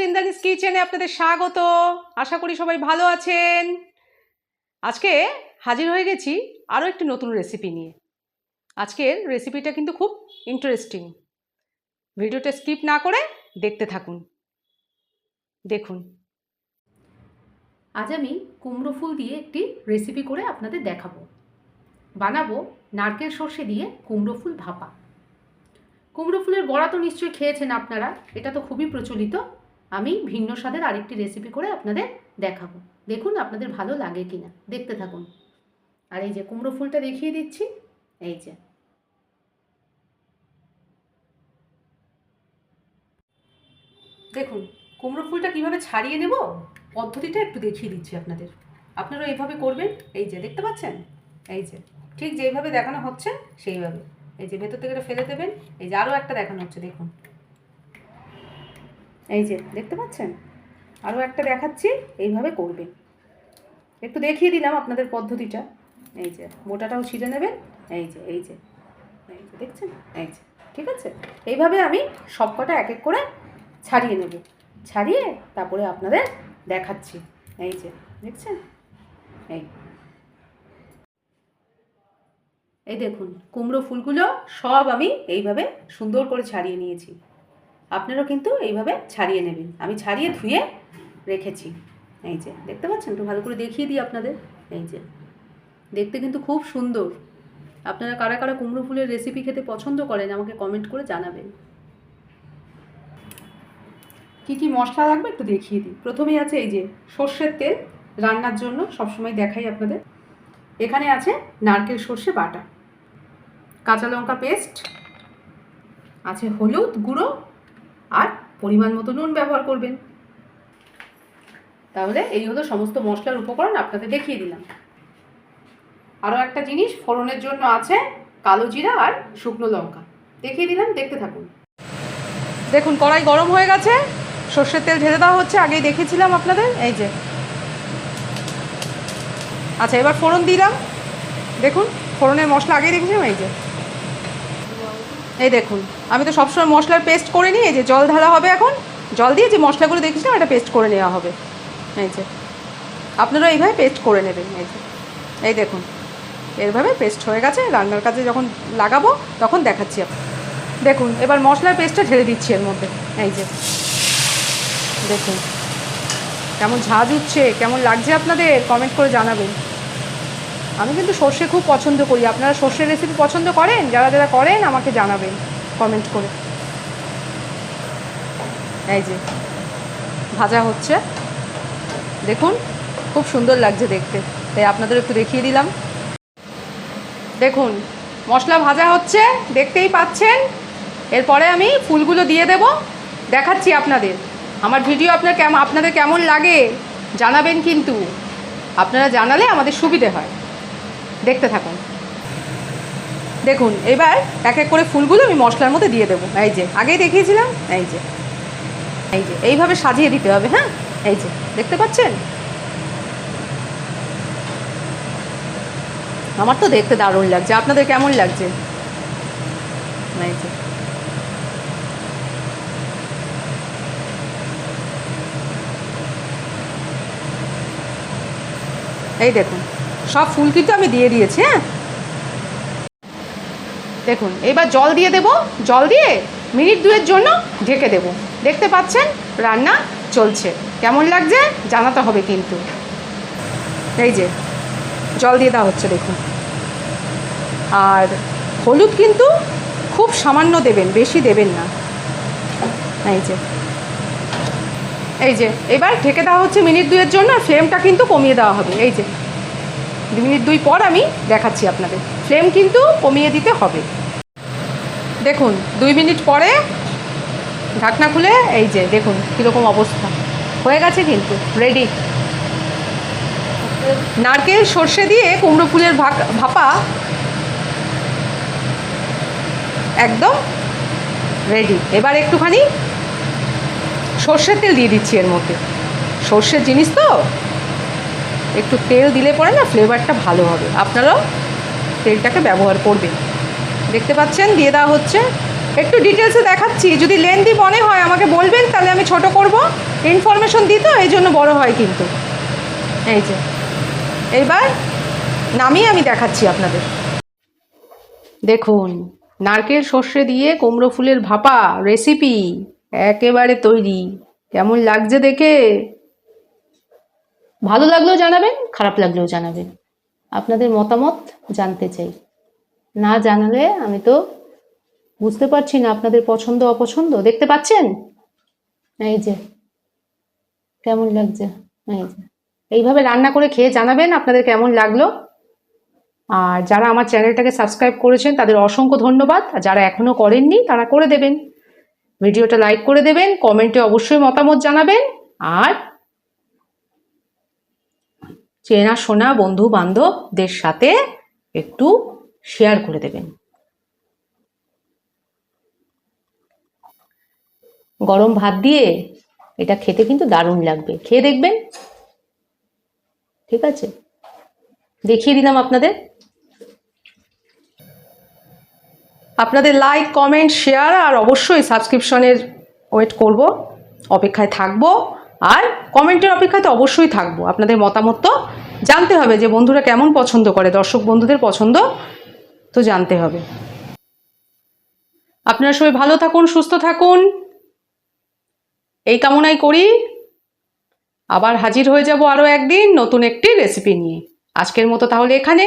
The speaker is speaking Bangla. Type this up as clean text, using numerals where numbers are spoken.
চিন্তানিস কিচেনে আপনাদের স্বাগত। আশা করি সবাই ভালো আছেন। আজকে হাজির হয়ে গেছি আরও একটি নতুন রেসিপি নিয়ে। আজকের রেসিপিটা কিন্তু খুব ইন্টারেস্টিং। ভিডিওটা স্কিপ না করে দেখতে থাকুন। দেখুন, আজ আমি কুমড়ো ফুল দিয়ে একটি রেসিপি করে আপনাদের দেখাবো। বানাবো নারকেল সর্ষে দিয়ে কুমড়ো ফুল ভাপা। কুমড়ো ফুলের বড়া তো নিশ্চয়ই খেয়েছেন আপনারা, এটা তো খুবই প্রচলিত। আমি ভিন্ন স্বাদের আরেকটি রেসিপি করে আপনাদের দেখাবো। দেখুন আপনাদের ভালো লাগে কিনা, দেখতে থাকুন। আর এই যে কুমড়ো ফুলটা দেখিয়ে দিচ্ছি, এই যে দেখুন কুমড়ো ফুলটা কিভাবে ছাড়িয়ে নেব পদ্ধতিটা একটু দেখিয়ে দিচ্ছি আপনাদের। আপনারা এইভাবে করবেন, এই যে দেখতে পাচ্ছেন, এই যে ঠিক যেইভাবে দেখানো হচ্ছে সেইভাবে এই যে ভেতর থেকে এটা ফেলে দেবেন। এই যে আরও একটা দেখানো হচ্ছে, দেখুন এই যে দেখতে পাচ্ছেন, আরও একটা দেখাচ্ছি, এইভাবে করবেন। একটু দেখিয়ে দিলাম আপনাদের পদ্ধতিটা। এই যে মোটাটাও ছিঁড়ে নেবেন, এই যে এই যে এই যে দেখছেন, এই যে ঠিক আছে। এইভাবে আমি সবকটা এক এক করে ছাড়িয়ে নেব, ছাড়িয়ে তারপরে আপনাদের দেখাচ্ছি। এই যে দেখছেন, এই এই দেখুন কুমড়ো ফুলগুলো সব আমি এইভাবে সুন্দর করে ছাড়িয়ে নিয়েছি। আপনারাও কিন্তু এইভাবে ছাড়িয়ে নেবেন। আমি ছাড়িয়ে ধুয়ে রেখেছি। এই যে দেখতে পাচ্ছেন, একটু ভালো করে দেখিয়ে দিই আপনাদের। এই যে দেখতে কিন্তু খুব সুন্দর। আপনারা কারা কারা কুমড়ো ফুলের রেসিপি খেতে পছন্দ করেন আমাকে কমেন্ট করে জানাবেন। কি কি মশলা লাগবে একটু দেখিয়ে দিই। প্রথমেই আছে এই যে সর্ষের তেল, রান্নার জন্য সবসময় দেখাই আপনাদের। এখানে আছে নারকেল সর্ষে বাটা, কাঁচা লঙ্কা পেস্ট, আছে হলুদ গুঁড়ো, আর পরিমাণ মতো নুন ব্যবহার করবেন। তাহলে এই হলো সমস্ত মশলার উপকরণ, আপনাদের দেখিয়ে দিলাম। আরও একটা জিনিস ফোড়নের জন্য আছে কালো জিরা আর শুকনো লঙ্কা, দেখিয়ে দিলাম, দেখতে থাকুন। দেখুন কড়াই গরম হয়ে গেছে, সর্ষের তেল ঢেলে দেওয়া হচ্ছে, আগেই দেখেছিলাম আপনাদের। এই যে আচ্ছা, এবার ফোড়ন দিলাম। দেখুন ফোড়নের মশলা আগেই দেখেছিলাম। এই দেখুন, আমি তো সবসময় মশলার পেস্ট করে নিই। এই যে জল ঢালা হবে, এখন জল দিয়ে যে মশলাগুলো দেখেছিলাম এটা পেস্ট করে নেওয়া হবে। এই যে আপনারা এইভাবে পেস্ট করে নেবেন। এই যে এই দেখুন এইভাবে পেস্ট হয়ে গেছে। রান্নার কাজে যখন লাগাবো তখন দেখাচ্ছি আপনার। দেখুন এবার মশলার পেস্টটা ঢেলে দিচ্ছি এর মধ্যে। এই যে দেখুন কেমন ঝাঁজ উঠছে, কেমন লাগছে আপনাদের কমেন্ট করে জানাবেন। আমি কিন্তু সর্ষে খুব পছন্দ করি। আপনারা সর্ষের রেসিপি পছন্দ করেন? যারা যারা করেন আমাকে জানাবেন কমেন্ট করে। এই যে ভাজা হচ্ছে, দেখুন খুব সুন্দর লাগছে দেখতে, তাই আপনাদের একটু দেখিয়ে দিলাম। দেখুন মশলা ভাজা হচ্ছে, দেখতেই পাচ্ছেন। এরপরে আমি ফুলগুলো দিয়ে দেব, দেখাচ্ছি আপনাদের। আমার ভিডিও আপনাদের কেমন লাগে জানাবেন, কিন্তু আপনারা জানালে আমাদের সুবিধে হয়। দেখতে থাকুন। দেখুন এবার এক এক করে ফুলগুলো আমি মশলার মধ্যে দিয়ে দেবো। এই যে আগেই দেখিয়েছিলাম। এই যে এই যে এইভাবে সাজিয়ে দিতে হবে। হ্যাঁ, এই যে দেখতে পাচ্ছেন, আমার তো দেখতে দারুণ লাগছে। আপনাদের কেমন লাগছে? এই যে এই দেখুন সব ফুল কিন্তু আমি দিয়ে দিয়েছি। হ্যাঁ দেখুন এবার জল দিয়ে দেব, জল দিয়ে মিনিট 2-এর জন্য ঢেকে দেব। দেখতে পাচ্ছেন রান্না চলছে, কেমন লাগছে জানাতে হবে কিন্তু। এই যে জল দিয়ে দেওয়া হচ্ছে, দেখুন। আর হলুদ কিন্তু খুব সামান্য দেবেন, বেশি দেবেন না। এই যে এই যে এবার ঢেকে দেওয়া হচ্ছে মিনিট 2-এর জন্য। আর ফ্লেমটা কিন্তু কমিয়ে দেওয়া হবে। এই যে মিনিট 2 পর আমি দেখাচ্ছি আপনাদের। ফ্লেম কিন্তু কমিয়ে দিতে হবে। দেখুন 2 মিনিট পরে ঢাকনা খুলে এই যে দেখুন কীরকম অবস্থা হয়ে গেছে, কিন্তু রেডি। নারকেল সর্ষে দিয়ে কুমড়ো ফুলের ভাপা একদম রেডি। এবার একটুখানি সর্ষের তেল দিয়ে দিচ্ছি এর মধ্যে। সর্ষের জিনিস তো একটু তেল দিলে পরে না ফ্লেভারটা ভালো হবে। আপনারাও তেলটাকে ব্যবহার করবেন। দেখতে পাচ্ছেন দিয়ে দেওয়া হচ্ছে। একটু ডিটেলসে দেখাচ্ছি, যদি লেন্দি মনে হয় আমাকে বলবেন, তাহলে আমি ছোট করব। ইনফরমেশন দিই তো এই জন্য বড় হয় কিন্তু। এই যে এইবার নামিয়ে আমি দেখাচ্ছি আপনাদের। দেখুন, নারকেল সর্ষে দিয়ে কুমড়ো ফুলের ভাপা রেসিপি একেবারে তৈরি। কেমন লাগছে দেখে? ভালো লাগলেও জানাবেন, খারাপ লাগলেও জানাবেন, আপনাদের মতামত জানতে চাই। না জানালে আমি তো বুঝতে পারছি না আপনাদের পছন্দ অপছন্দ। দেখতে পাচ্ছেন? এই যে কেমন লাগছে, এই যে এইভাবে রান্না করে খেয়ে জানাবেন আপনাদের কেমন লাগলো। আর যারা আমার চ্যানেলটাকে সাবস্ক্রাইব করেছেন তাদের অসংখ্য ধন্যবাদ, আর যারা এখনো করেননি তারা করে দেবেন। ভিডিওটা লাইক করে দেবেন, কমেন্টে অবশ্যই মতামত জানাবেন, আর চেনা শোনা বন্ধু বান্ধবদের সাথে একটু শেয়ার করে দেবেন। গরম ভাত দিয়ে এটা খেতে কিন্তু দারুণ লাগবে, খেয়ে দেখবেন। ঠিক আছে, দেখিয়ে দিলাম আপনাদের। আপনাদের লাইক, কমেন্ট, শেয়ার আর অবশ্যই সাবস্ক্রিপশনের ওয়েট করব, অপেক্ষায় থাকবো। আর কমেন্টের অপেক্ষায় তো অবশ্যই থাকবো। আপনাদের মতামত তো জানতে হবে যে বন্ধুরা কেমন পছন্দ করে, দর্শক বন্ধুদের পছন্দ তো জানতে হবে। আপনারা সবাই ভালো থাকুন, সুস্থ থাকুন, এই কামনাই করি। আবার হাজির হয়ে যাব আরও একদিন নতুন একটি রেসিপি নিয়ে। আজকের মতো তাহলে এখানে